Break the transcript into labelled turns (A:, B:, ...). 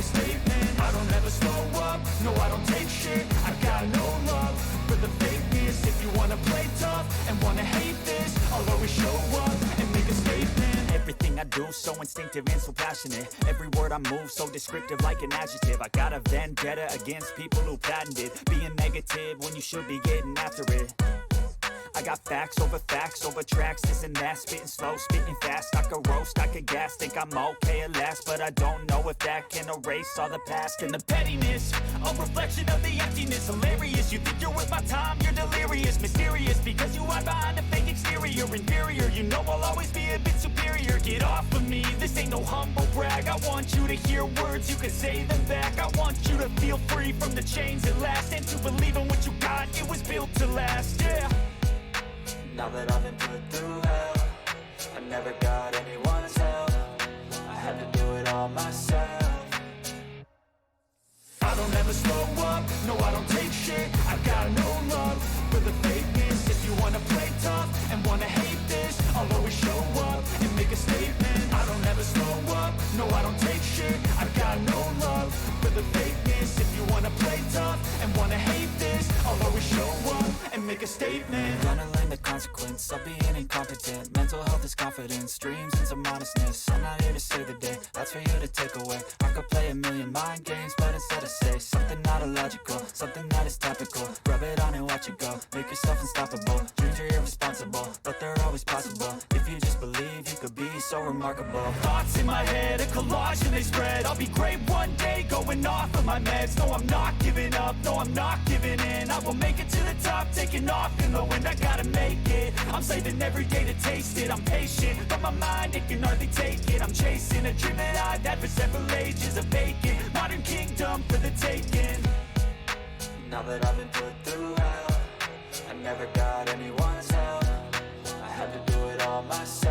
A: statement. I don't ever slow up, no I don't take shit. I got no love for the fakeness. If you wanna play tough and wanna hate this, I'll always show up and make a statement. Everything I do so instinctive and so passionate. Every word I move so descriptive like an adjective. I got a vendetta against people who patented being negative when you should be getting after it. I got facts over tracks, this and that. Spitting slow, spitting fast. I could roast, I could gas. Think I'm okay at last, but I don't know if that can erase all the past. And the pettiness, a reflection of the emptiness. Hilarious, you think you're worth my time, you're delirious. Mysterious, because you hide behind a fake exterior. Inferior, you know I'll always be a bit superior. Get off of me, this ain't no humble brag. I want you to hear words, you can say them back. I want you to feel free from the chains at last, and to believe in what you got, it was built to last, yeah.
B: Now that I've been put through hell, I never got anyone's help. I had to do it all myself.
A: I don't ever slow up, no I don't take shit. I got no love for the fakeness. If you wanna play tough and wanna hate this, I'll always show up and make a statement. I don't ever slow up, no I don't take shit. I got no love for the fakeness. If you wanna play tough and wanna hate this, I'll always show up and make a statement.
B: Gonna learn the consequence of being incompetent. Mental health is confidence, dreams and some honestness. I'm not here to save the day, that's for you to take away. I could play a million mind games, but instead I say something not illogical, something that is topical. Rub it on and watch it go, make yourself unstoppable. Dreams are irresponsible, but they're always possible. If you just believe, you could be so remarkable.
A: Thoughts in my head, a collage and they spread. I'll be great one day, going off of my meds. No, I'm not giving up, no, I'm not giving in. I will make it to the top, taking off in the wind. I gotta make it, I'm saving every day to taste it. I'm patient, but my mind, it can hardly take it. I'm chasing a dream that I've had for several ages. A vacant, modern kingdom for the taking.
B: Now that I've been put through hell, I never got anyone's help. I had to do it all myself.